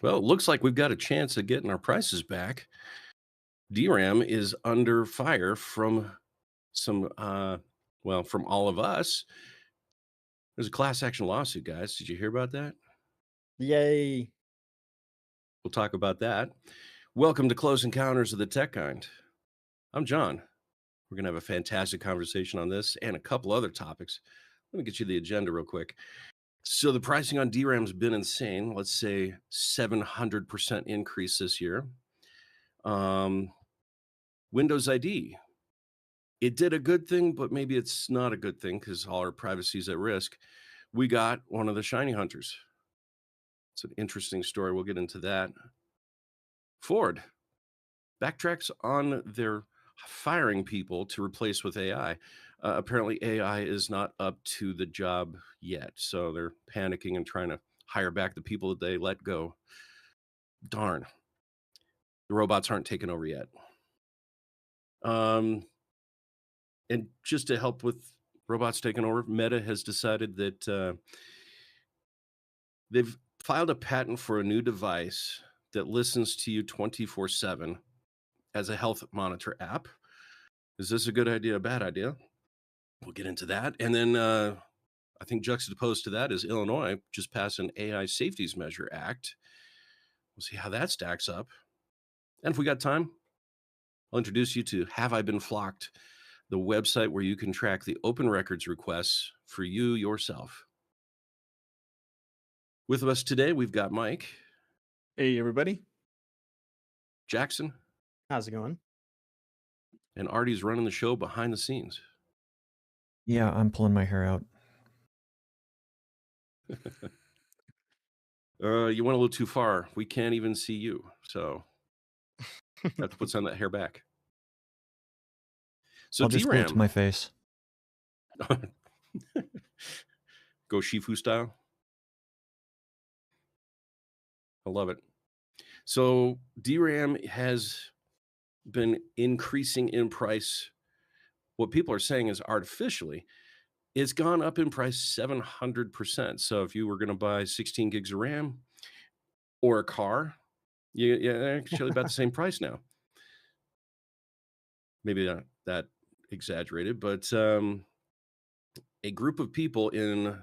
Well, it looks like we've got a chance of getting our prices back. DRAM is under fire from some, from all of us. There's a class action lawsuit, guys. Did you hear about that? Yay. We'll talk about that. Welcome to Close Encounters of the Tech Kind. I'm John. We're going to have a fantastic conversation on this and a couple other topics. Let me get you the agenda real quick. So, the pricing on DRAM has been insane. Let's say 700% increase this year. Um, Windows ID. It did a good thing, but maybe it's not a good thing because all our privacy is at risk. We got one of the shiny hunters. It's an interesting story. We'll get into that. Ford backtracks on their firing people to replace with AI. Apparently, AI is not up to the job yet. So they're panicking and trying to hire back the people that they let go. Darn. The robots aren't taking over yet. And just to help with robots taking over, Meta has decided that they've filed a patent for a new device that listens to you 24/7 as a health monitor app. Is this a good idea, a bad idea? We'll get into that. And then I think juxtaposed to that is Illinois just passed an AI Safeties Measure Act. We'll see how that stacks up. And if we got time, I'll introduce you to Have I Been Flocked, the website where you can track the open records requests for you yourself. With us today, we've got Mike, Hey, everybody. Jackson, How's it going? and Artie's running the show behind the scenes. Yeah, I'm pulling my hair out. You went a little too far. We can't even see you. So have to put some of that hair back. So I'll just glue it to DRAM. my face. Go Shifu style. I love it. So DRAM has been increasing in price. What people are saying is artificially, it's gone up in price 700%. So if you were going to buy 16 gigs of RAM or a car, they're actually about the same price now. Maybe not that exaggerated, but a group of people in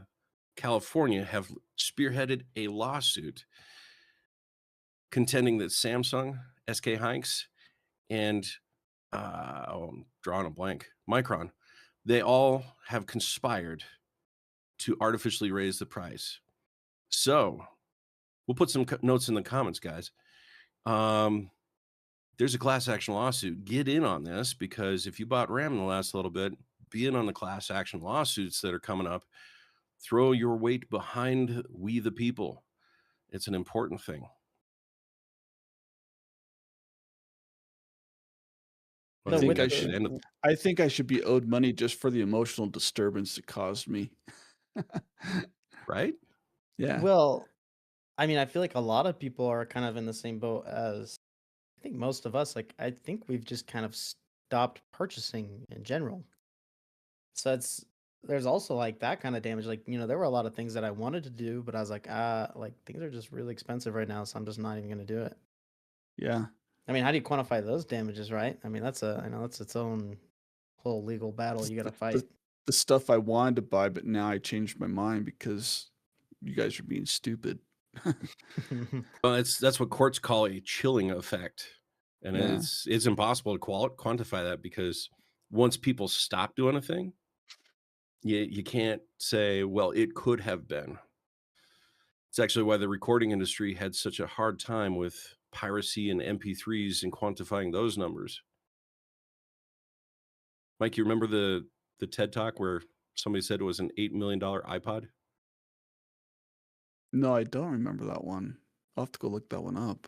California have spearheaded a lawsuit contending that Samsung, SK Hynix, and I'm drawing a blank, Micron, they all have conspired to artificially raise the price. So we'll put some notes in the comments, guys. There's a class action lawsuit. Get in on this because if you bought RAM in the last little bit, be in on the class action lawsuits that are coming up. Throw your weight behind we the people. It's an important thing. I No, think with I At the should. end of- the I think I should be owed money just for the emotional disturbance it caused me. right? Yeah. well, I mean, I feel like a lot of people are kind of in the same boat as I think most of us. Like, I think we've just kind of stopped purchasing in general. So there's also like that kind of damage. Like, there were a lot of things that I wanted to do, but I was like things are just really expensive right now, so I'm just not even gonna do it. Yeah. I mean, how do you quantify those damages, right? I mean, I know that's its own whole legal battle you gotta The, fight. the, the stuff I wanted to buy, but now I changed my mind because you guys are being stupid. Well, that's what courts call a chilling effect, and Yeah. it's impossible to quantify that because once people stop doing a thing, you can't say, well, it could have been. It's actually why the recording industry had such a hard time with piracy and MP3s and quantifying those numbers. Mike, you remember the TED Talk where somebody said it was an $8 million iPod? No, I don't remember that one. I'll have to go look that one up.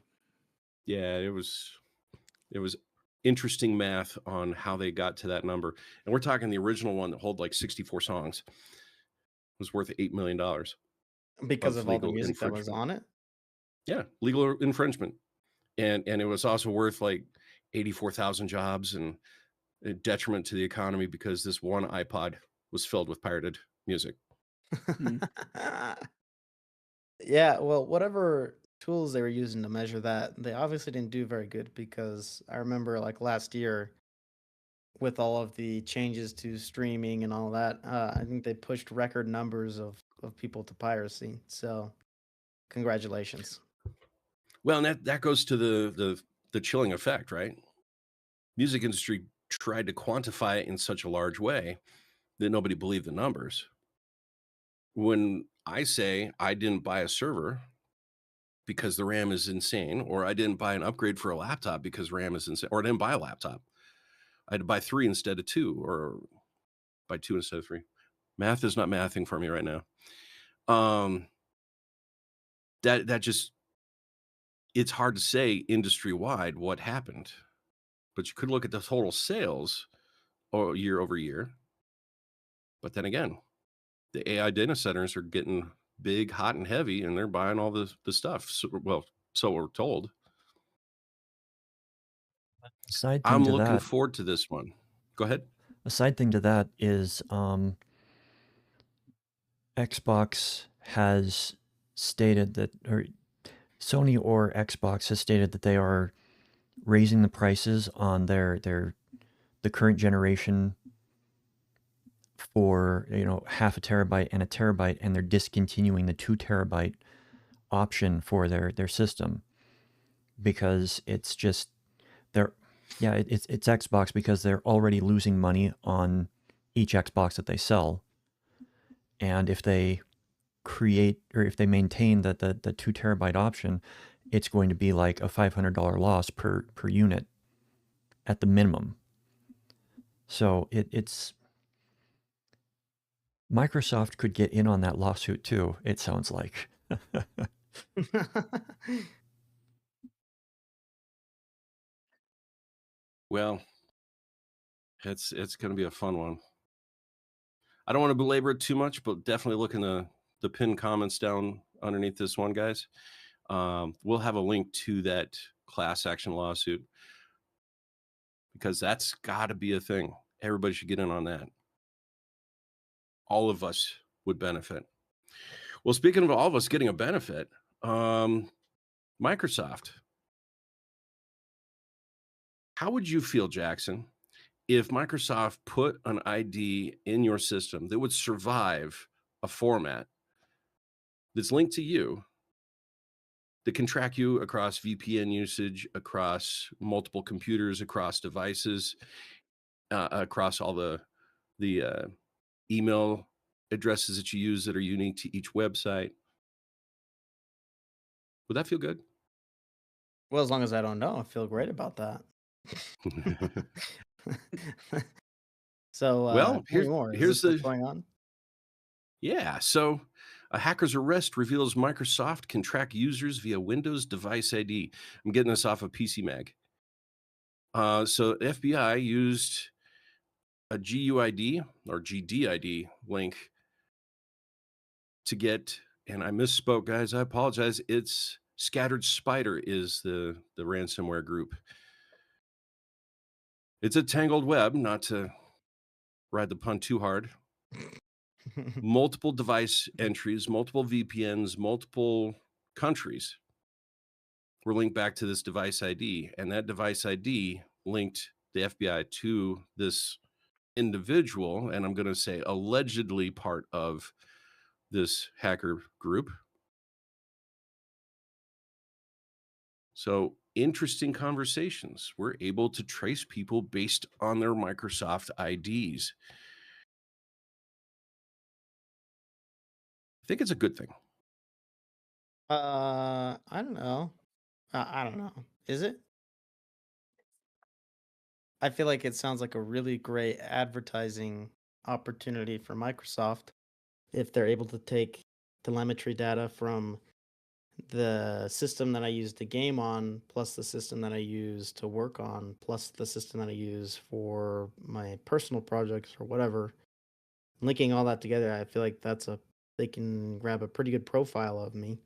Yeah, it was interesting math on how they got to that number. And we're talking the original one that hold like 64 songs was worth $8 million Because of of all the legal music that was infringement. on it. Yeah, legal infringement. And it was also worth like 84,000 jobs and a detriment to the economy because this one iPod was filled with pirated music. Hmm. Yeah, well, whatever tools they were using to measure that, they obviously didn't do very good because I remember like last year with all of the changes to streaming and all that, I think they pushed record numbers of people to piracy. So congratulations. Well, and that goes to the chilling effect, right? Music industry tried to quantify it in such a large way that nobody believed the numbers. When I say I didn't buy a server because the RAM is insane, or I didn't buy an upgrade for a laptop because RAM is insane, or I didn't buy a laptop, I had to buy 3 instead of 2, or buy 2 instead of 3. Math is not mathing for me right now. That just, it's hard to say industry-wide what happened, but you could look at the total sales or year over year. But then again, the AI data centers are getting big, hot, and heavy, and they're buying all the stuff. So, well, so we're told. Side thing I'm to looking that, forward to this one. Go ahead. a side thing to that is Xbox has stated that, or Sony or Xbox has stated that they are raising the prices on the current generation for half a terabyte and a terabyte, and they're discontinuing the 2 terabyte option for their system because it's just they're it's Xbox because they're already losing money on each Xbox that they sell, and if they create or if they maintain the 2 terabyte option, it's going to be like a $500 loss per unit at the minimum. So it's Microsoft could get in on that lawsuit too, it sounds like. Well, it's going to be a fun one. I don't want to belabor it too much, but definitely look in the pinned comments down underneath this one, guys. We'll have a link to that class action lawsuit because that's got to be a thing. Everybody should get in on that. All of us would benefit. Well, speaking of all of us getting a benefit, Microsoft. How would you feel, Jackson, if Microsoft put an ID in your system that would survive a format that's linked to you, that can track you across VPN usage, across multiple computers, across devices, across all the email addresses that you use that are unique to each website? Would that feel good? Well, as long as I don't know, I feel great about that. So Well, tell me more. Is here's this what's the going on? yeah. So a hacker's arrest reveals Microsoft can track users via Windows device ID. I'm getting this off of PC Mag. So the FBI used a GUID or GDID link to get, and I misspoke, guys. I apologize. It's Scattered Spider is the ransomware group. It's a tangled web, not to ride the pun too hard. Multiple device entries, multiple VPNs, multiple countries were linked back to this device ID, and that device ID linked the FBI to this individual, and I'm going to say allegedly part of this hacker group. So interesting conversations. We're able to trace people based on their Microsoft IDs. I think it's a good thing. I don't know. I don't know. Is it? I feel like it sounds like a really great advertising opportunity for Microsoft if they're able to take telemetry data from the system that I use to game on, plus the system that I use to work on, plus the system that I use for my personal projects or whatever. Linking all that together, I feel like they can grab a pretty good profile of me.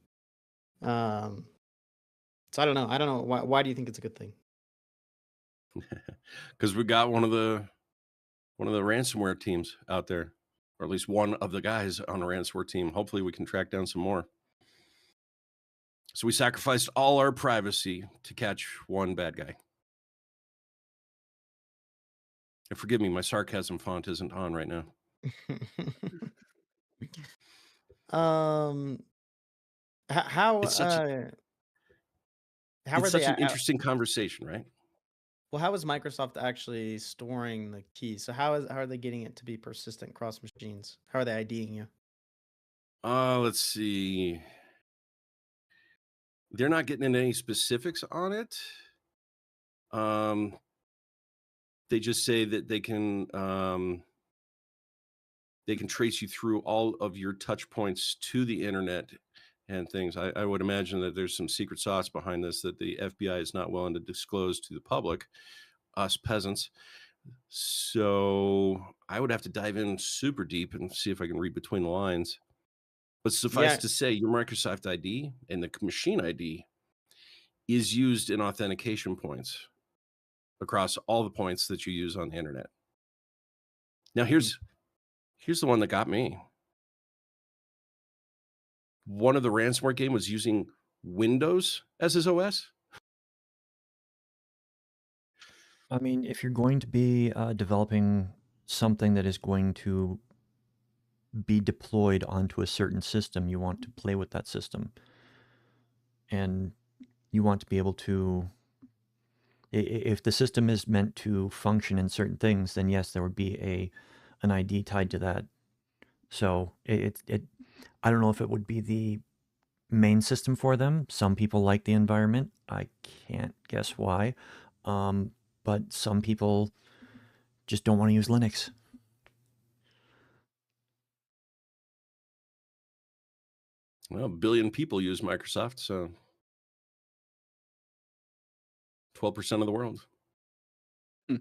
Um, so I don't know. I don't know. Why do you think it's a good thing? Because we got one of the ransomware teams out there, or at least one of the guys on the ransomware team. Hopefully we can track down some more. So we sacrificed all our privacy to catch one bad guy. And forgive me, my sarcasm font isn't on right now. um, h- how It's such a uh how it's are they? such an interesting conversation, right? Well, how is Microsoft actually storing the key? So how are they getting it to be persistent across machines? How are they IDing you? Let's see. They're not getting into any specifics on it. Um, they just say that they can trace you through all of your touch points to the internet and things. I would imagine that there's some secret sauce behind this that the FBI is not willing to disclose to the public, us peasants. So I would have to dive in super deep and see if I can read between the lines. But suffice Yeah, to say, your Microsoft ID and the machine ID is used in authentication points across all the points that you use on the internet. Now Hmm. here's the one that got me. One of the ransomware game was using Windows as his OS. I mean, if you're going to be developing something that is going to be deployed onto a certain system, you want to play with that system. And you want to be able to, if the system is meant to function in certain things, then yes, there would be an ID tied to that. So I don't know if it would be the main system for them. Some people like the environment. I can't guess why. Um, but some people just don't want to use Linux. Well, a billion people use Microsoft, so 12% of the world. Hmm.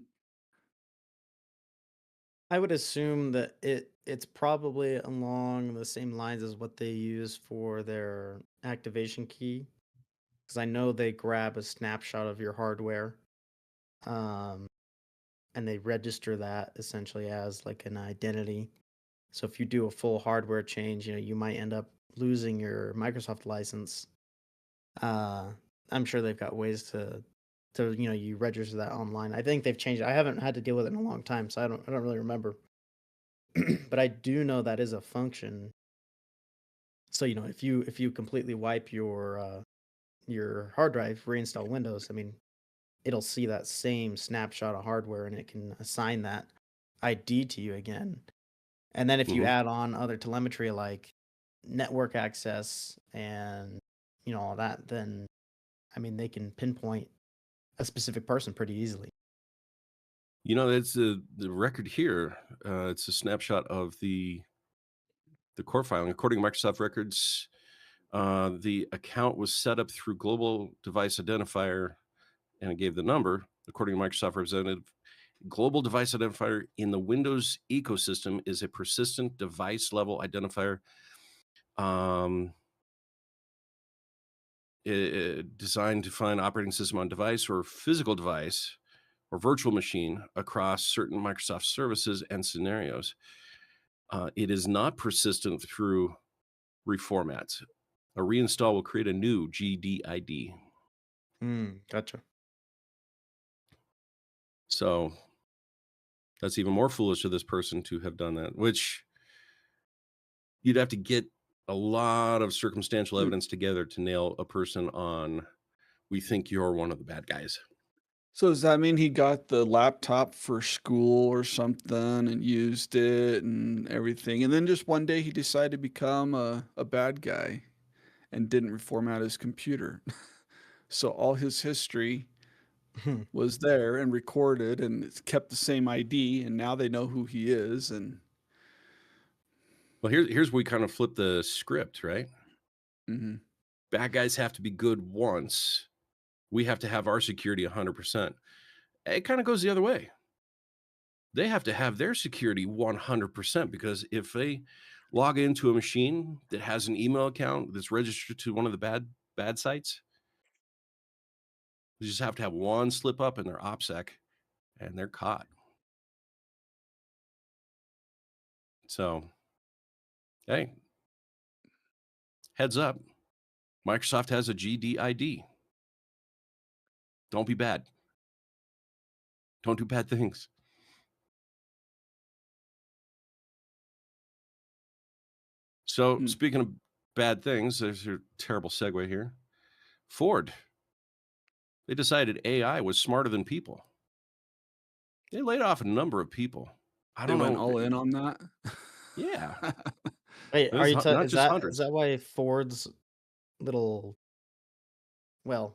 I would assume that it's probably along the same lines as what they use for their activation key, because I know they grab a snapshot of your hardware, um, and they register that essentially as like an identity. So if you do a full hardware change, you might end up losing your Microsoft license. Uh, I'm sure they've got ways to you register that online. I think they've changed it. I haven't had to deal with it in a long time, so I don't really remember. But I do know that is a function. So if you completely wipe your hard drive, reinstall Windows, I mean, it'll see that same snapshot of hardware and it can assign that ID to you again. And then if you Mhm. add on other telemetry like network access and all that, then I mean they can pinpoint a specific person pretty easily. You know, it's the record here. It's a snapshot of the court filing. According to Microsoft records, the account was set up through Global Device Identifier, and it gave the number. According to Microsoft representative, Global Device Identifier in the Windows ecosystem is a persistent device level identifier um, designed to find operating system on device or physical device or virtual machine across certain Microsoft services and scenarios. It is not persistent through reformats. A reinstall will create a new GDID. Gotcha. So that's even more foolish of this person to have done that, which you'd have to get a lot of circumstantial Hmm. evidence together to nail a person on, we think you're one of the bad guys. So does that mean he got the laptop for school or something and used it and everything? And then just one day he decided to become a bad guy and didn't reformat his computer. So all his history was there and recorded and it's kept the same ID and now they know who he is and Well, here's where we kind of flip the script, right? mhm. Bad guys have to be good once. We have to have our security 100%. It kind of goes the other way. They have to have their security 100% because if they log into a machine that has an email account that's registered to one of the bad sites, they just have to have one slip up in their OPSEC and they're caught. So, hey, heads up. Microsoft has a GDID. Don't be bad. Don't do bad things. So speaking of bad things, there's a terrible segue here. Ford, they decided AI was smarter than people. They laid off a number of people. I They don't went know. all in on that. Yeah. Wait, are There's you not is just that hundreds. why Ford's little well,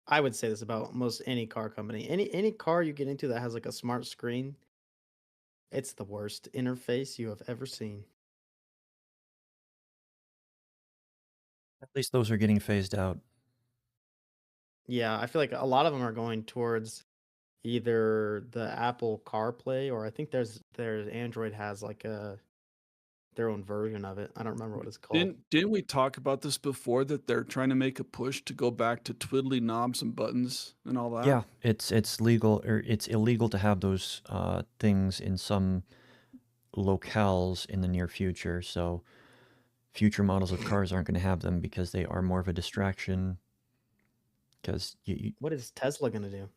I would say this about most any car company. Any car you get into that has like a smart screen, it's the worst interface you have ever seen. At least those are getting phased out. Yeah, I feel like a lot of them are going towards either the Apple CarPlay or I think there's Android has like their own version of it. I don't remember what it's called. Didn't we talk about this before, that they're trying to make a push to go back to twiddly knobs and buttons and all that? Yeah, it's legal, or it's illegal to have those things in some locales in the near future. So future models of cars aren't going to have them because they are more of a distraction. Because What is Tesla gonna do?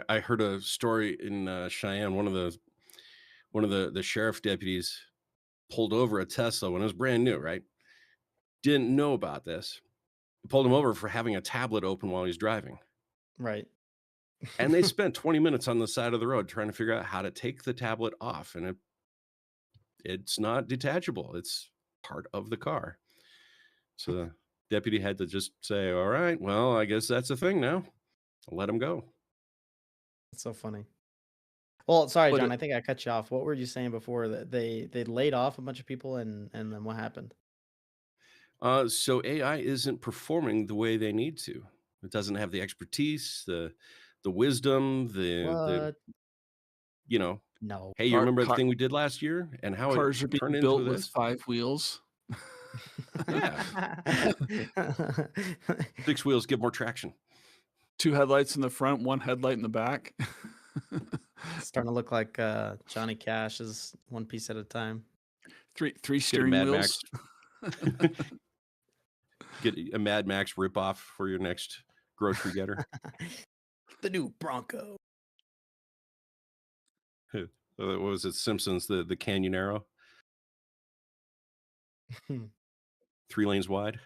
I heard a story in Cheyenne. One of the sheriff deputies pulled over a Tesla when it was brand new, right? Didn't know about this. Pulled him over for having a tablet open while he's driving. Right. And they spent 20 minutes on the side of the road trying to figure out how to take the tablet off. And it's not detachable. It's part of the car. So the deputy had to just say, all right, well, I guess that's a thing now. I'll let him go. That's so funny. Well, sorry, But John. I think I cut you off. What were you saying before that they laid off a bunch of people and then what happened? So AI isn't performing the way they need to. It doesn't have the expertise, the wisdom, the What? you know, No. hey, you car, remember the car, thing we did last year and how it cars are turned being into built with this? 5 wheels. Yeah. 6 wheels give more traction. 2 headlights in the front, 1 headlight in the back. Starting to look like Johnny Cash's One Piece at a Time. Three Get a steering Mad wheels. Max. Get a Mad Max ripoff for your next grocery getter. The new Bronco. What was it? Simpsons, the Canyonero, 3 lanes wide.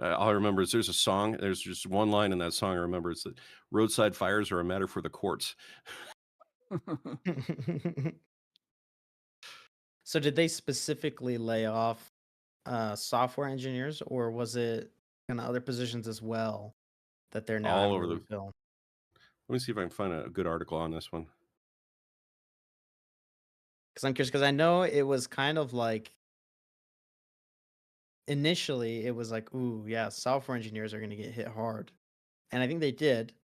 All I remember is there's a song. There's just one line in that song I remember. It's that roadside fires are a matter for the courts. So did they specifically lay off software engineers or was it kind of other positions as well that they're now All having to over the. refill? Let me see if I can find a good article on this one. Because I'm curious, because I know it was kind of like initially it was like, ooh, yeah, software engineers are going to get hit hard. And I think they did.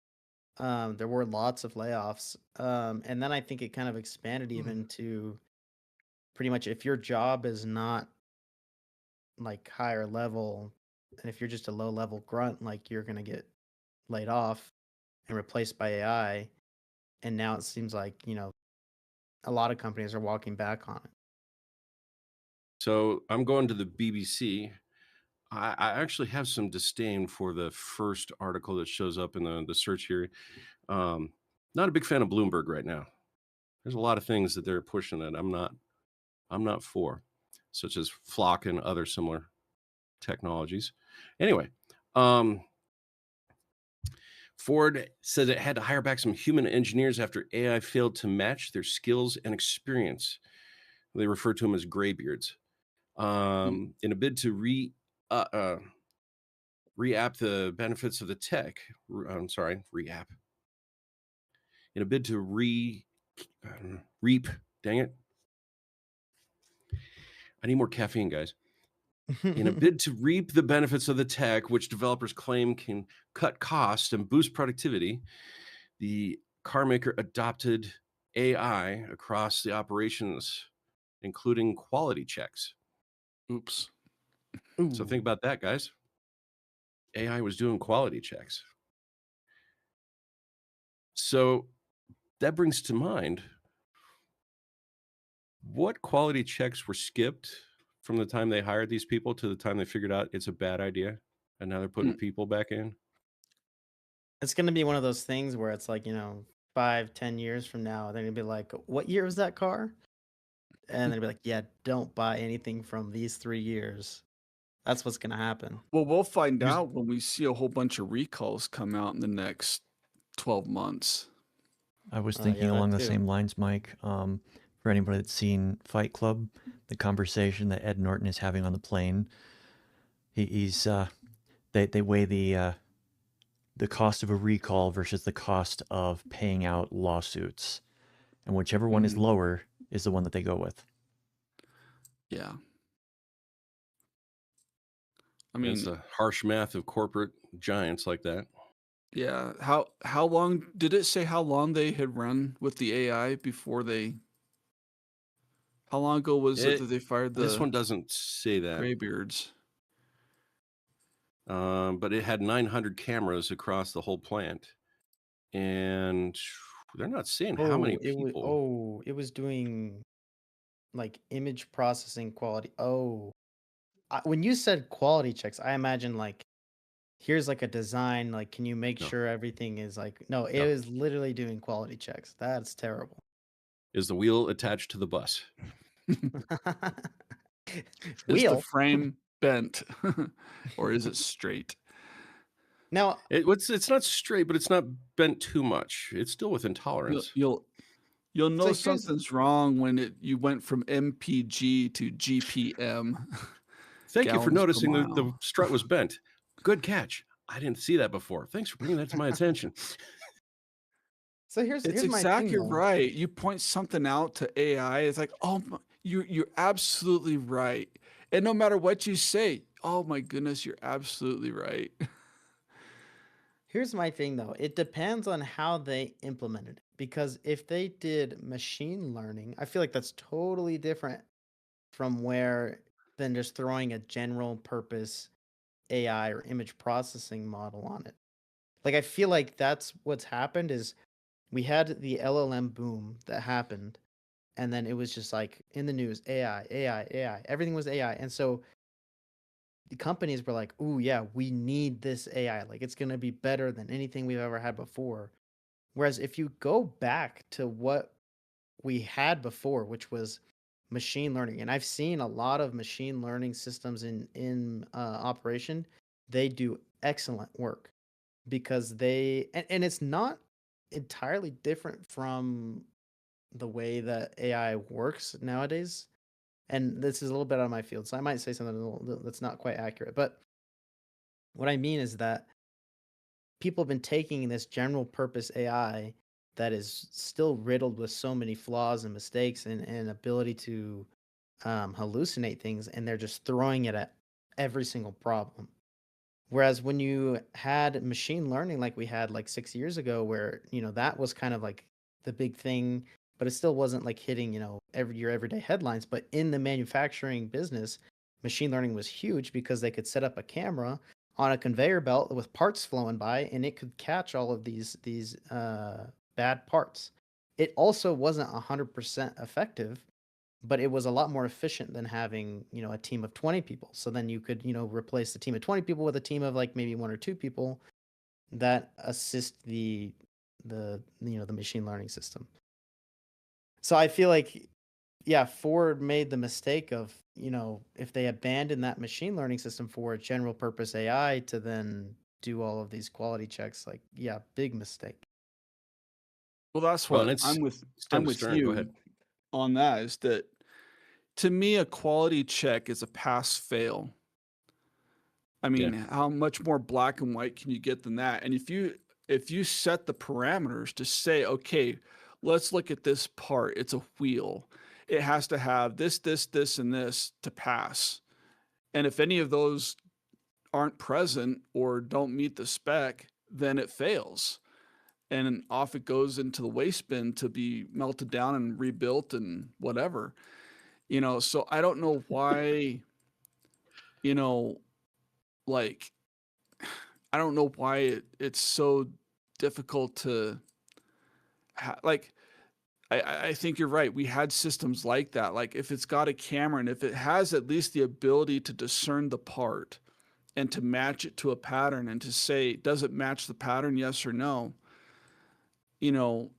There were lots of layoffs. And then I think it kind of expanded even to pretty much if your job is not like higher level, and if you're just a low level grunt, like you're going to get laid off and replaced by AI. And now it seems like, a lot of companies are walking back on it. So I'm going to the BBC. I actually have some disdain for the first article that shows up in the search here. Not a big fan of Bloomberg right now. There's a lot of things that they're pushing that I'm not for, such as Flock and other similar technologies. Anyway, Ford said it had to hire back some human engineers after AI failed to match their skills and experience. They refer to them as graybeards. In a bid to re-app the benefits of the tech. I'm sorry, re-app. In a bid to reap, dang it. I need more caffeine, guys. In a bid to reap the benefits of the tech, which developers claim can cut costs and boost productivity, the car maker adopted AI across the operations, including quality checks. Oops. So think about that, guys. AI was doing quality checks. So that brings to mind, what quality checks were skipped from the time they hired these people to the time they figured out it's a bad idea, and now they're putting Mm. people back in? It's gonna be one of those things where it's like, 5, 10 years from now, they're gonna be like, "What year was that car?" And they'll be like, "Yeah, don't buy anything from these 3 years." That's what's gonna happen. Well, we'll find Here's out when we see a whole bunch of recalls come out in the next 12 months. I was Yeah, thinking along that the too. same lines, Mike. For anybody that's seen Fight Club, the conversation that Ed Norton is having on the plane, they weigh the cost of a recall versus the cost of paying out lawsuits, and whichever one is Mhm. lower is the one that they go with. Yeah. I It's mean, the harsh math of corporate giants like that. yeah. How long did it say how long they had run with the AI before they? How long ago was it that It they fired This one the doesn't say that, graybeards? but it had 900 cameras across the whole plant, and they're not saying how many people. It was doing like image processing quality. When you said quality checks, I imagine like here's like a design, like can you make No, sure everything is like no, it no. is literally doing quality checks. That's terrible. Is the wheel attached to the bus? Is the Wheel. frame bent or is it straight? Now, It's not straight, but it's not bent too much. It's still within You'll tolerance. you'll you'll so know here's something's wrong when you went from MPG to GPM, Thank you for gallons per noticing the mile. strut was bent. Good catch. I didn't see that before. Thanks for bringing that to my attention. so here's It's here's my thing exactly though. right. You point something out to AI, it's like, oh, you're absolutely right. And no matter what you say, oh my goodness, you're absolutely right. Here's my thing though. It depends on how they implemented it. Because if they did machine learning, I feel like that's totally different from where than just throwing a general purpose AI or image processing model on it. Like I feel like that's what's happened is we had the LLM boom that happened and then it was just like in the news AI, AI, AI. Everything was AI. And so the companies were like, "Ooh, yeah, we need this AI. Like it's going to be better than anything we've ever had before." Whereas if you go back to what we had before, which was machine learning, and I've seen a lot of machine learning systems in operation, they do excellent work because and it's not entirely different from the way that AI works nowadays. And this is a little bit out of my field, so I might say something that's not quite accurate. But what I mean is that people have been taking this general purpose AI that is still riddled with so many flaws and mistakes and ability to hallucinate things, and they're just throwing it at every single problem. Whereas when you had machine learning like we had like 6 years ago, where that was kind of like the big thing, but it still wasn't like hitting your everyday headlines. But in the manufacturing business, machine learning was huge because they could set up a camera on a conveyor belt with parts flowing by, and it could catch all of these bad parts. It also wasn't 100% effective, but it was a lot more efficient than having a team of 20 people. So then you could replace the team of 20 people with a team of like maybe one or two people that assist the machine learning system. So I feel like, yeah, Ford made the mistake of if they abandoned that machine learning system for a general purpose AI to then do all of these quality checks, like, yeah, big mistake. Well, that's Well, and what it's I'm stem to with stern. Go ahead. you on that, is that to me a quality check is a pass fail. I Yeah. mean, how much more black and white can you get than that? And if you set the parameters to say, okay, let's look at this part. It's a wheel. It has to have this, this, this, and this to pass. And if any of those aren't present or don't meet the spec, then it fails. And off it goes into the waste bin to be melted down and rebuilt and whatever. So I don't know why, you know, like I don't know why it's so difficult to like I think you're right. We had systems like that. Like if it's got a camera and if it has at least the ability to discern the part and to match it to a pattern and to say, does it match the pattern? Yes or no? You know,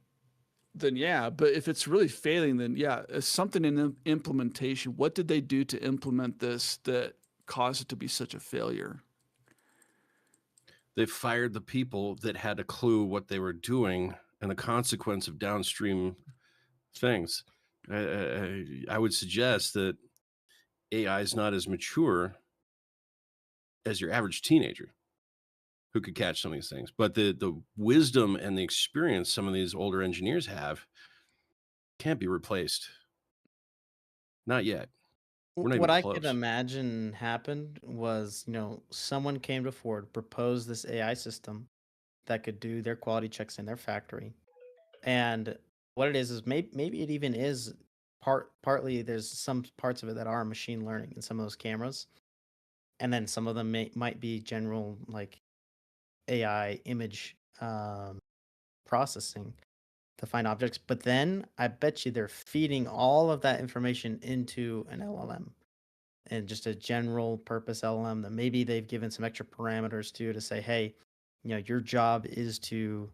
then yeah. But if it's really failing, then yeah, it's something in the implementation. What did they do to implement this that caused it to be such a failure? They fired the people that had a clue what they were doing and the consequence of downstream things. I would suggest that AI is not as mature as your average teenager who could catch some of these things, but the wisdom and the experience some of these older engineers have can't be replaced. Not yet. We're not even What I could close. imagine happened was, someone came to Ford, proposed this AI system that could do their quality checks in their factory. And what it is maybe it even is partly there's some parts of it that are machine learning in some of those cameras, and then some of them might be general like AI image processing to find objects. But then I bet you they're feeding all of that information into an LLM and just a general purpose LLM that maybe they've given some extra parameters to say, hey, your job is to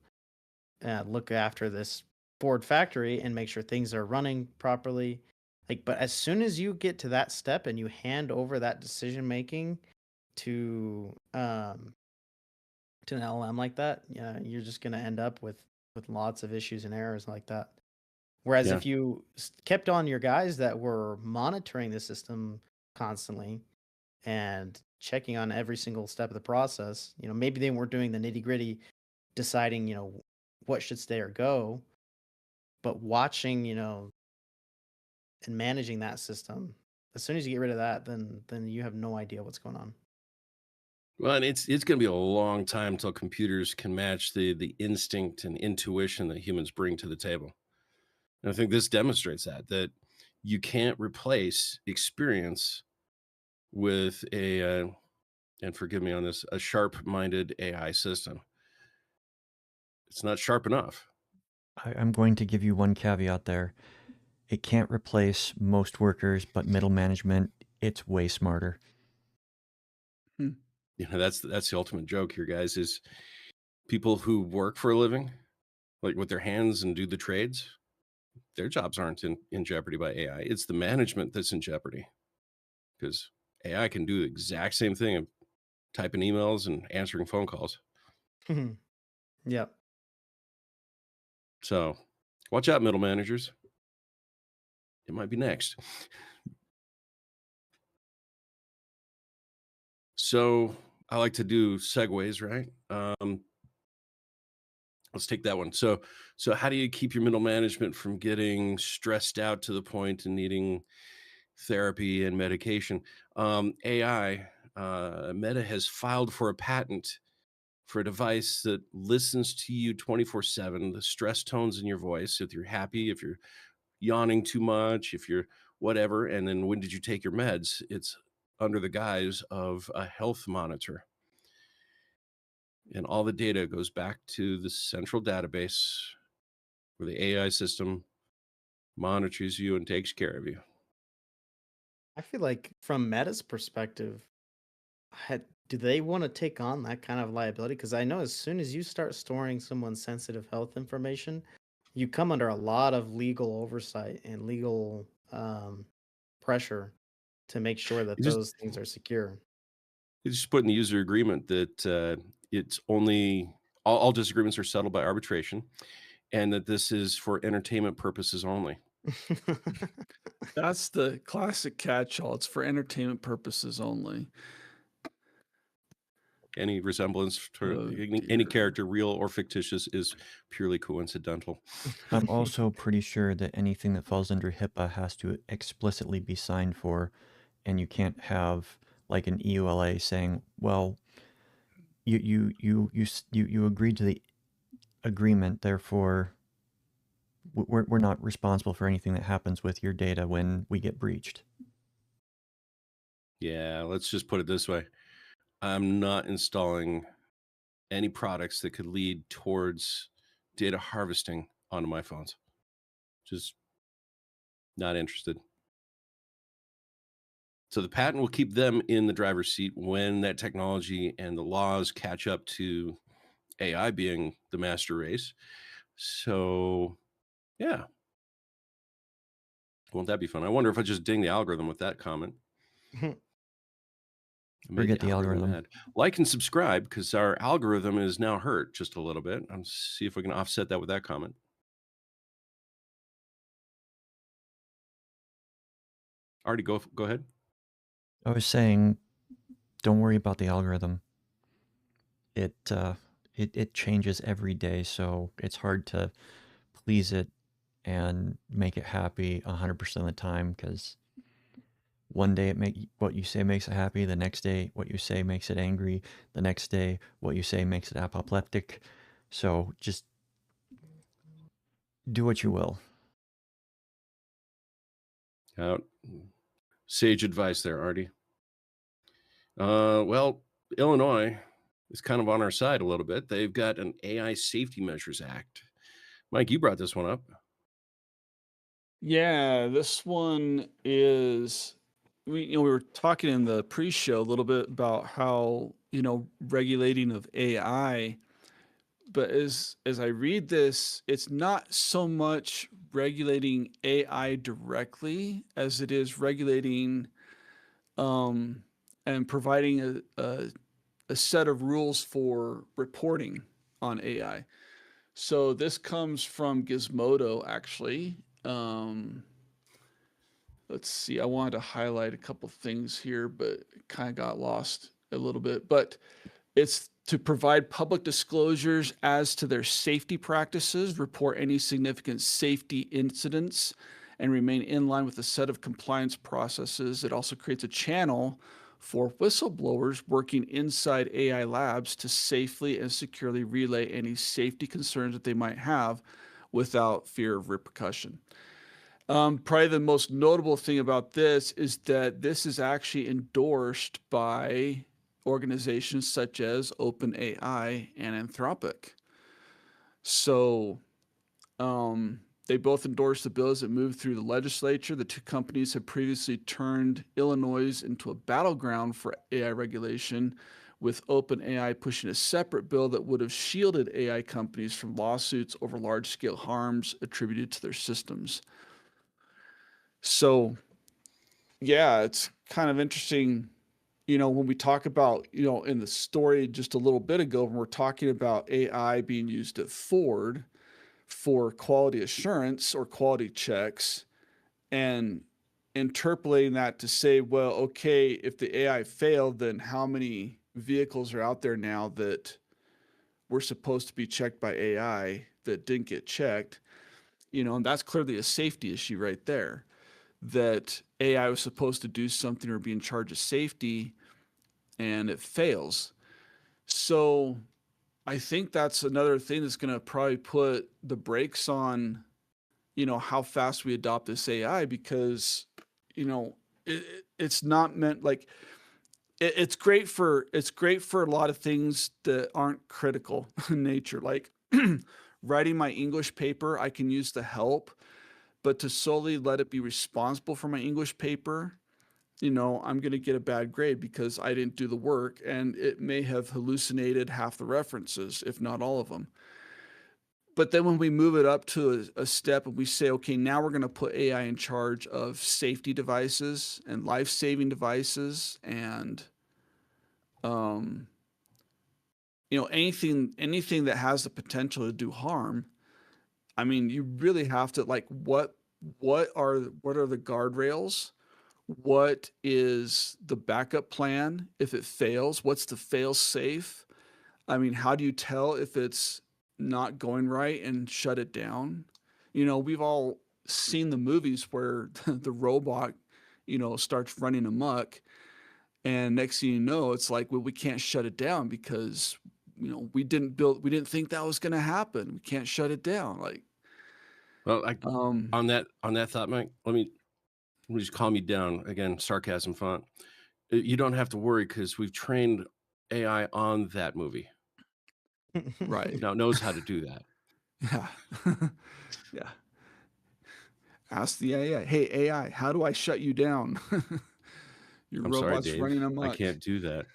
look after this Ford factory and make sure things are running properly. Like, but as soon as you get to that step and you hand over that decision making to an LLM like that, yeah, you're just gonna end up with lots of issues and errors like that. Whereas Yeah. if you kept on your guys that were monitoring the system constantly and checking on every single step of the process, maybe they weren't doing the nitty gritty, deciding, what should stay or go, but watching, and managing that system. As soon as you get rid of that, then you have no idea what's going on. Well, and it's going to be a long time until computers can match the instinct and intuition that humans bring to the table. And I think this demonstrates that you can't replace experience with and forgive me on this, a sharp-minded AI system. It's not sharp enough. I'm going to give you one caveat there. It can't replace most workers, but middle management, it's way smarter. Hmm. That's the ultimate joke here, guys, is people who work for a living, like with their hands and do the trades, their jobs aren't in jeopardy by AI. It's the management that's in jeopardy because AI can do the exact same thing of typing emails and answering phone calls. Yep. So watch out, middle managers. It might be next. So I like to do segues, right? Let's take that one. So how do you keep your middle management from getting stressed out to the point and needing therapy and medication? AI, Meta has filed for a patent for a device that listens to you 24/7, the stress tones in your voice, if you're happy, if you're yawning too much, if you're whatever, and then when did you take your meds? It's under the guise of a health monitor. And all the data goes back to the central database where the AI system monitors you and takes care of you. I feel like from Meta's perspective, do they want to take on that kind of liability? Because I know as soon as you start storing someone's sensitive health information, you come under a lot of legal oversight and legal pressure to make sure that It just those things are secure. it's just put in the user agreement that it's only all disagreements are settled by arbitration, and that this is for entertainment purposes only. That's the classic catch-all. It's for entertainment purposes only. Any resemblance to Oh any dear. character, real or fictitious, is purely coincidental. I'm also pretty sure that anything that falls under HIPAA has to explicitly be signed for, and you can't have like an EULA saying, "Well, you agreed to the agreement, therefore we're not responsible for anything that happens with your data when we get breached." Yeah, let's just put it this way. I'm not installing any products that could lead towards data harvesting onto my phones. Just not interested. So the patent will keep them in the driver's seat when that technology and the laws catch up to AI being the master race. So, yeah, won't that be fun? I wonder if I just ding the algorithm with that comment. Made Forget the algorithm. mad. Like and subscribe because our algorithm is now hurt just a little bit. I'll see if we can offset that with that comment. Artie, go ahead. I was saying, don't worry about the algorithm. It changes every day, so it's hard to please it and make it happy 100% of the time, because one day what you say makes it happy, the next day what you say makes it angry, the next day what you say makes it apoplectic. So just do what you will. Sage advice there, Artie. Well, Illinois is kind of on our side a little bit. They've got an AI Safety Measures Act. Mike, you brought this one up. Yeah, this one is we were talking in the pre-show a little bit about how, regulating of AI, but as I read this, it's not so much regulating AI directly as it is regulating and providing a set of rules for reporting on AI. So this comes from Gizmodo, actually. Let's see, I wanted to highlight a couple things here, but it kind of got lost a little bit. But it's to provide public disclosures as to their safety practices, report any significant safety incidents, and remain in line with a set of compliance processes. It also creates a channel for whistleblowers working inside AI labs to safely and securely relay any safety concerns that they might have without fear of repercussion. Probably the most notable thing about this is that this is actually endorsed by organizations such as OpenAI and Anthropic. So they both endorsed the bill as it moved through the legislature. The two companies had previously turned Illinois into a battleground for AI regulation, with OpenAI pushing a separate bill that would have shielded AI companies from lawsuits over large-scale harms attributed to their systems. So, yeah, it's kind of interesting, when we talk about, in the story just a little bit ago, when we're talking about AI being used at Ford for quality assurance or quality checks, and interpolating that to say, well, okay, if the AI failed, then how many vehicles are out there now that were supposed to be checked by AI that didn't get checked? And that's clearly a safety issue right there, that AI was supposed to do something or be in charge of safety and it fails. So I think that's another thing that's going to probably put the brakes on, how fast we adopt this AI, because, it's not meant like it's great for a lot of things that aren't critical in nature. Like writing my English paper, I can use the help, but to solely let it be responsible for my English paper, I'm going to get a bad grade because I didn't do the work, and it may have hallucinated half the references, if not all of them. But then when we move it up to a step and we say, okay, now we're going to put AI in charge of safety devices and life-saving devices and, anything that has the potential to do harm. I mean, you really have to, like, what are the guardrails? What is the backup plan if it fails? What's the fail safe? I mean, how do you tell if it's not going right and shut it down? We've all seen the movies where the robot, starts running amok, and next thing you know, it's like, well, we can't shut it down because, we didn't think that was going to happen. We can't shut it down. Like, Well, on that thought, Mike, let me just calm you down again. Sarcasm font. You don't have to worry because we've trained AI on that movie. right. Now it knows how to do that. Yeah. Yeah. Ask the AI, "Hey, AI, how do I shut you down? Your I'm sorry, robot's Dave. running I amok." can't do that.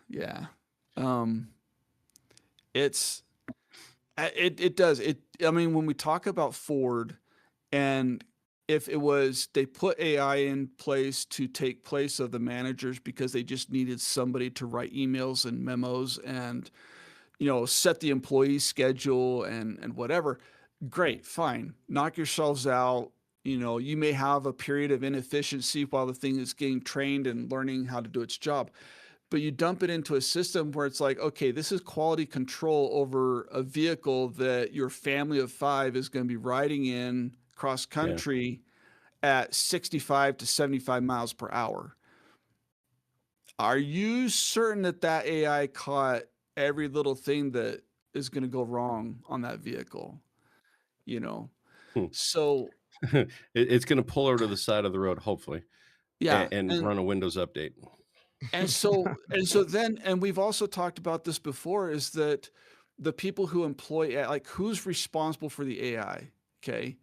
Yeah. Um, it's it does. I mean, when we talk about Ford, and if it was they put AI in place to take place of the managers because they just needed somebody to write emails and memos and, set the employee schedule and whatever, great, fine. Knock yourselves out. You may have a period of inefficiency while the thing is getting trained and learning how to do its job. But you dump it into a system where it's like, okay, this is quality control over a vehicle that your family of five is going to be riding in cross Yeah. country at 65 to 75 miles per hour. Are you certain that that AI caught every little thing that is going to go wrong on that vehicle? You know, Hmm. so It's going to pull her to the side of the road, hopefully, yeah, and run a Windows update. and we've also talked about this before, is that the people who employ AI, like, who's responsible for the AI? Okay.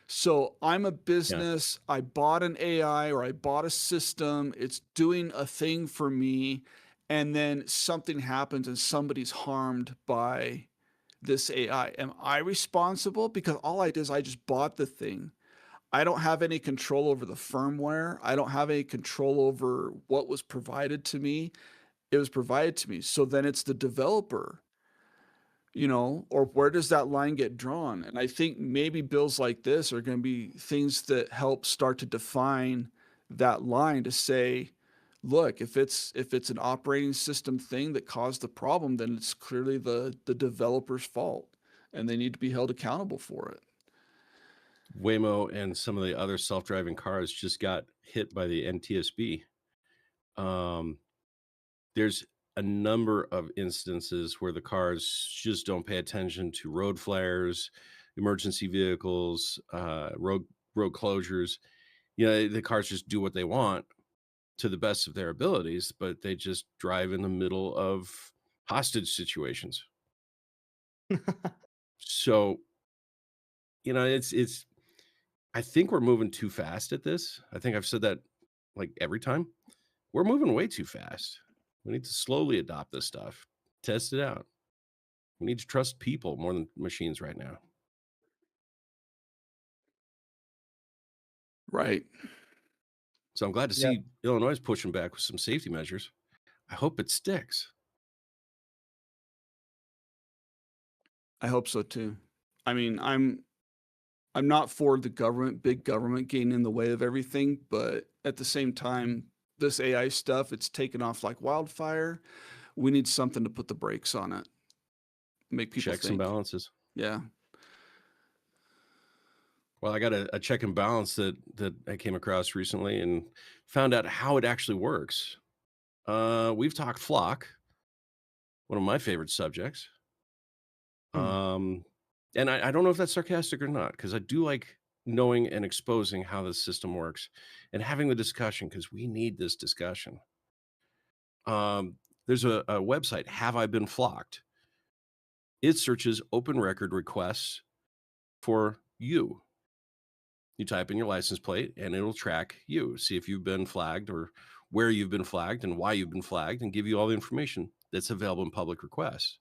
So I'm a Yeah. business, I bought an AI or I bought a system, it's doing a thing for me, and then something happens and somebody's harmed by this AI. Am I responsible? Because all I did is I just bought the thing. I don't have any control over the firmware. I don't have any control over what was provided to me. It was provided to me. So then it's the developer, or where does that line get drawn? And I think maybe bills like this are going to be things that help start to define that line to say, look, if it's an operating system thing that caused the problem, then it's clearly the developer's fault and they need to be held accountable for it. Waymo and some of the other self-driving cars just got hit by the NTSB. Um, there's a number of instances where the cars just don't pay attention to road flares, emergency vehicles, road closures. The cars just do what they want to the best of their abilities, but they just drive in the middle of hostage situations. So, it's I think we're moving too fast at this. I think I've said that like every time. We're moving way too fast. We need to slowly adopt this stuff, test it out. We need to trust people more than machines right now. Right. So I'm glad to Yeah. see Illinois is pushing back with some safety measures. I hope it sticks. I hope so too. I mean, I'm not for the big government getting in the way of everything, but at the same time, this AI stuff, it's taken off like wildfire. We need something to put the brakes on it, make people Checks and think. balances. Yeah. Well, I got a check and balance that I came across recently and found out how it actually works. We've talked flock, one of my favorite subjects. Hmm. And I don't know if that's sarcastic or not, because I do like knowing and exposing how the system works and having the discussion because we need this discussion. There's a website, Have I Been Flocked? It searches open record requests for you. You type in your license plate and it'll track you, see if you've been flagged or where you've been flagged and why you've been flagged, and give you all the information that's available in public requests.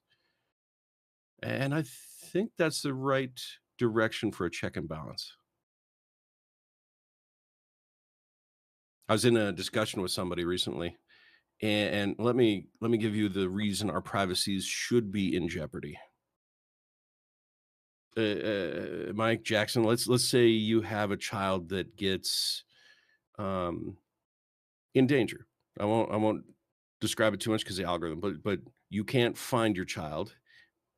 And I think that's the right direction for a check and balance. I was in a discussion with somebody recently, and let me give you the reason our privacies should be in jeopardy. Mike Jackson, let's say you have a child that gets um, in danger. I won't describe it too much because the algorithm, but you can't find your child,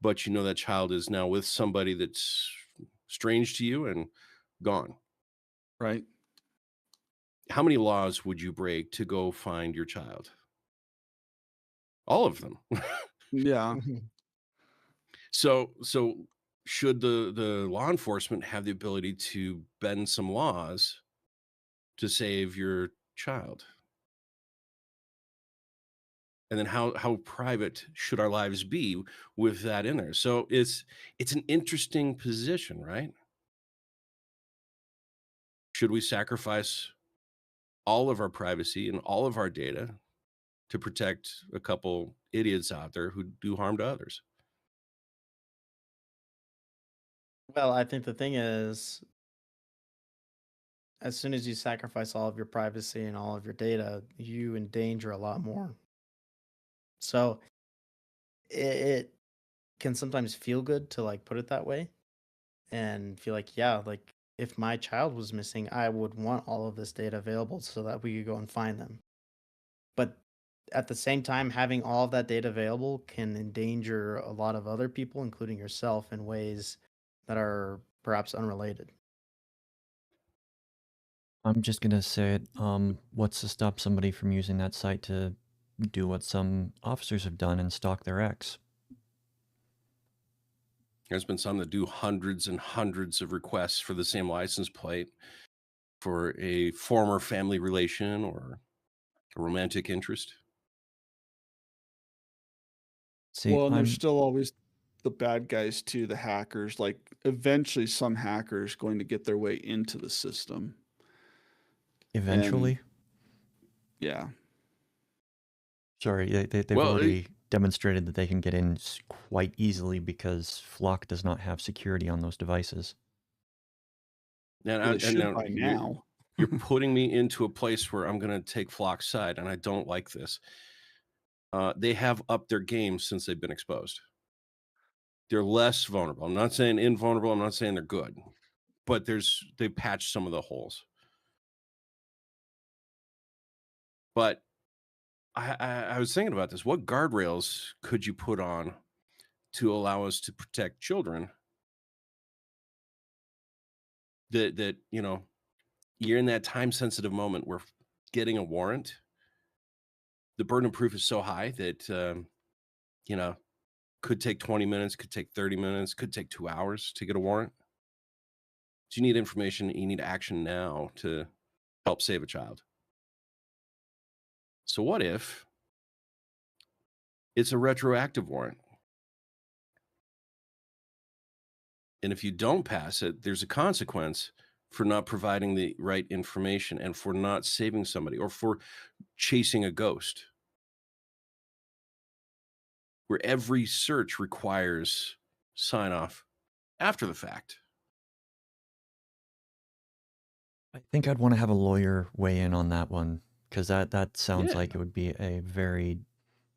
but you know that child is now with somebody that's strange to you and gone. Right. How many laws would you break to go find your child? All of them. Yeah. So should the law enforcement have the ability to bend some laws to save your child? And then how private should our lives be with that in there? So it's an interesting position, right? Should we sacrifice all of our privacy and all of our data to protect a couple idiots out there who do harm to others? Well, I think the thing is, as soon as you sacrifice all of your privacy and all of your data, you endanger a lot more. So it can sometimes feel good to like put it that way and feel like, yeah, like if my child was missing, I would want all of this data available so that we could go and find them. But at the same time, having all of that data available can endanger a lot of other people, including yourself, in ways that are perhaps unrelated. I'm just gonna say it. What's to stop somebody from using that site to do what some officers have done and stalk their ex? There's been some that do hundreds and hundreds of requests for the same license plate for a former family relation or a romantic interest. See, Well, and there's I'm still always the bad guys too, the hackers. Like eventually some hackers going to get their way into the system. And eventually. yeah. Sorry, they've Well, already demonstrated that they can get in quite easily because Flock does not have security on those devices. and, Well, I, they and should now by now. you're putting me into a place where I'm going to take Flock's side, and I don't like this. They have upped their game since they've been exposed. They're less vulnerable. I'm not saying invulnerable. I'm not saying they're good, but they've patched some of the holes. But I was thinking about this. What guardrails could you put on to allow us to protect children that you're in that time sensitive moment where getting a warrant, the burden of proof is so high that you know could take 20 minutes, could take 30 minutes, could take 2 hours to get a warrant. So you need information, you need action now to help save a child. So what if it's a retroactive warrant? And if you don't pass it, there's a consequence for not providing the right information and for not saving somebody or for chasing a ghost, where every search requires sign off after the fact. I think I'd want to have a lawyer weigh in on that one because that sounds Yeah. like it would be a very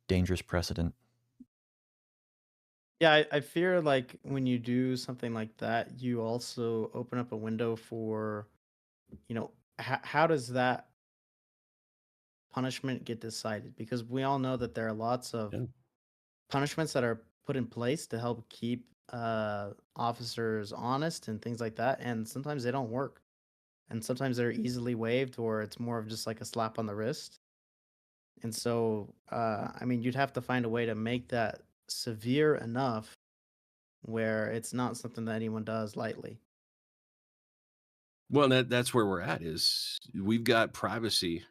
dangerous precedent. Yeah, I fear like when you do something like that, you also open up a window for, how does that punishment get decided? Because we all know that there are lots of Yeah. punishments that are put in place to help keep officers honest and things like that, and sometimes they don't work, and sometimes they're easily waived, or it's more of just like a slap on the wrist. And so, I mean, you'd have to find a way to make that severe enough where it's not something that anyone does lightly. Well, that's where we're at is we've got privacy,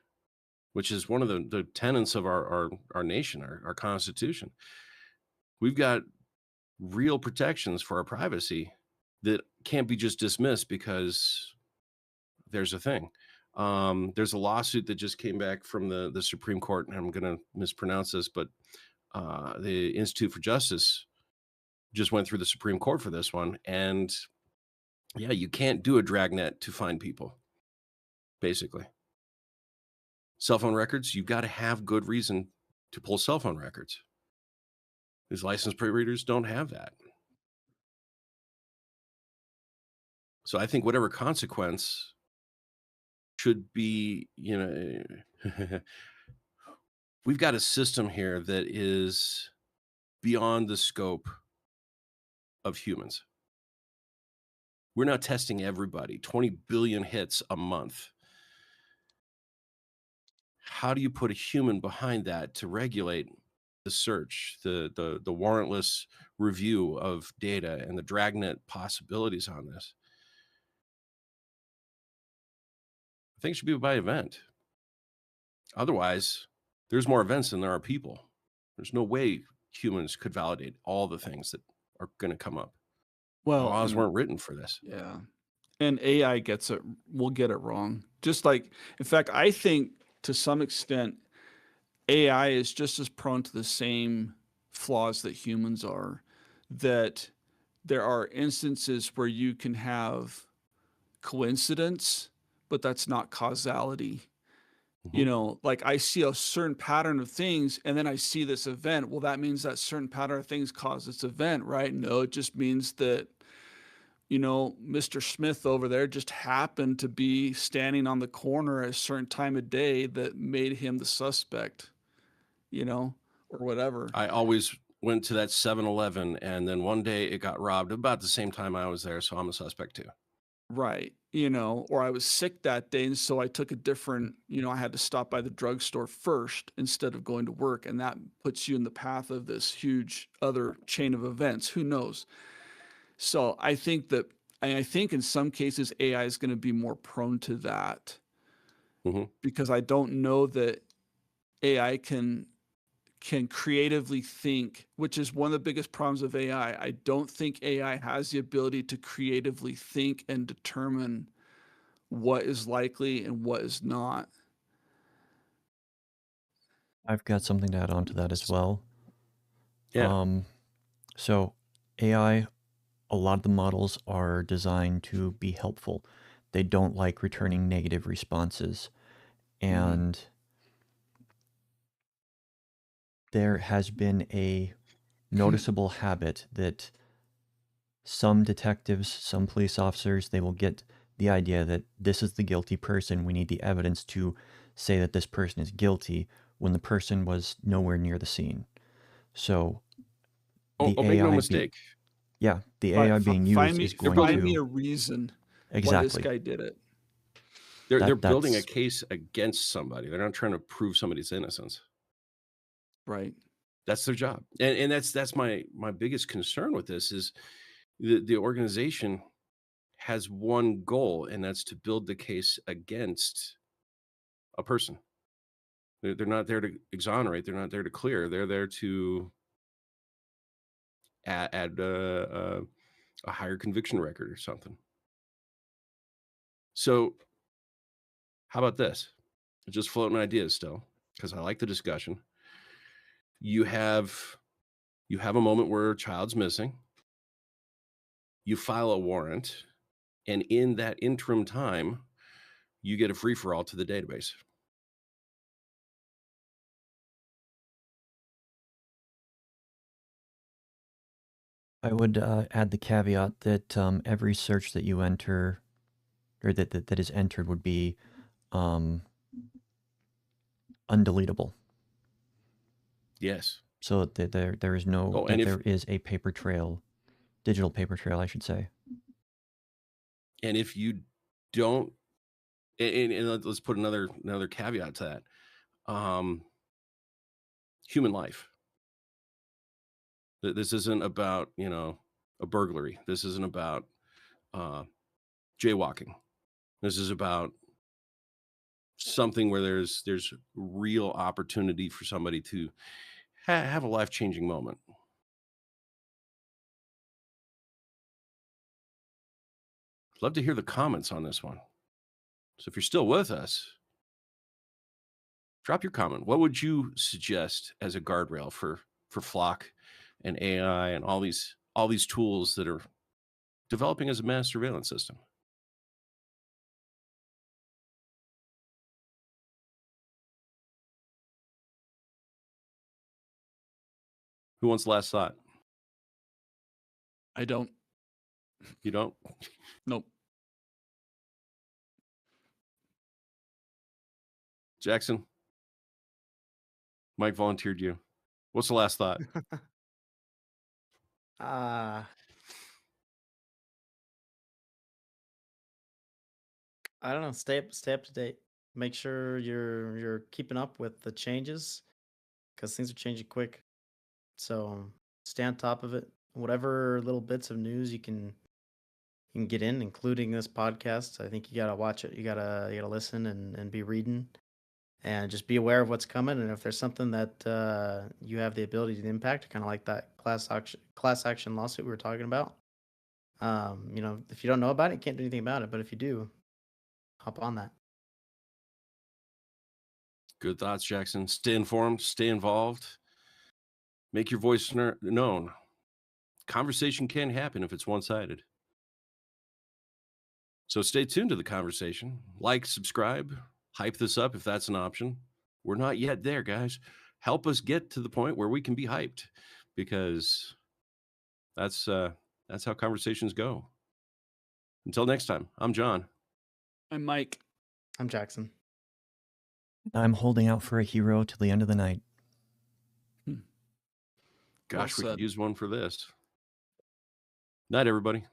which is one of the tenets of our nation, our constitution. We've got real protections for our privacy that can't be just dismissed because there's a thing. There's a lawsuit that just came back from the Supreme Court, and I'm going to mispronounce this, but the Institute for Justice just went through the Supreme Court for this one, and yeah, you can't do a dragnet to find people. Basically, cell phone records, you've got to have good reason to pull cell phone records. These license plate readers don't have that. So I think whatever consequence should be, we've got a system here that is beyond the scope of humans. We're not testing everybody, 20 billion hits a month. How do you put a human behind that to regulate the search, the warrantless review of data and the dragnet possibilities on this? I think it should be by event. Otherwise, there's more events than there are people. There's no way humans could validate all the things that are going to come up. Well, Laws and weren't written for this. yeah. And AI will get it wrong. Just like, in fact, I think to some extent, AI is just as prone to the same flaws that humans are. That there are instances where you can have coincidence, but that's not causality. You Mhm. know, like I see a certain pattern of things and then I see this event. Well, that means that certain pattern of things cause this event, right? No, it just means that, you know, Mr. Smith over there just happened to be standing on the corner at a certain time of day that made him the suspect, you know, or whatever. I always went to that 7-Eleven, and then one day it got robbed about the same time I was there, so I'm a suspect too. Right. You know, or I was sick that day. And so I took a different, you know, I had to stop by the drugstore first instead of going to work. And that puts you in the path of this huge other chain of events. Who knows? So I think in some cases AI is going to be more prone to that Mhm. because I don't know that AI can creatively think, which is one of the biggest problems of AI. I don't think AI has the ability to creatively think and determine what is likely and what is not. I've got something to add on to that as well. Yeah. So AI, a lot of the models are designed to be helpful. They don't like returning negative responses. And there has been a noticeable habit that some detectives, some police officers, they will get the idea that this is the guilty person. We need the evidence to say that this person is guilty when the person was nowhere near the scene. So the Make no AI mistake. the AI being used is they're going building Find me to a reason why this exactly guy did it. they're building a that's case against somebody. They're not trying to prove somebody's innocence. Right. That's their job. And that's my biggest concern with this is the organization has one goal, and that's to build the case against a person. They're not there to exonerate. They're not there to clear. They're there to add a higher conviction record or something. So how about this? Just floating ideas still, because I like the discussion. You have a moment where a child's missing. You file a warrant, and in that interim time, you get a free for all to the database. I would add the caveat that every search that you enter or that is entered would be undeletable. Yes. So that there is no Oh, and that if there is a paper trail, digital paper trail, I should say. you don't, and let's put another caveat to that. Human life. This isn't about, a burglary. This isn't about uh, jaywalking. This is about something where there's real opportunity for somebody to have a life-changing moment. I'd love to hear the comments on this one. So if you're still with us, drop your comment. What would you suggest as a guardrail for Flock and AI and all these tools that are developing as a mass surveillance system? Who wants the last thought? I don't. You don't? Nope. Jackson, Mike volunteered you. What's the last thought? Ah, I don't know. Stay up to date. Make sure you're keeping up with the changes because things are changing quick. So stay on top of it. Whatever little bits of news you can get in, including this podcast. I think you gotta watch it. You gotta listen and be reading, and just be aware of what's coming. And if there's something that you have the ability to impact, kind of like that class action lawsuit we were talking about, You know, if you don't know about it, you can't do anything about it. But if you do, hop on that. Good thoughts, Jackson. Stay informed, stay involved, make your voice known. Conversation can happen if it's one-sided. So stay tuned to the conversation. Like, subscribe, hype this up if that's an option. We're not yet there, guys. Help us get to the point where we can be hyped, because that's how conversations go. Until next time, I'm John. I'm Mike. I'm Jackson. I'm holding out for a hero till the end of the night. Gosh, Well we could said. use one for this. Night, everybody.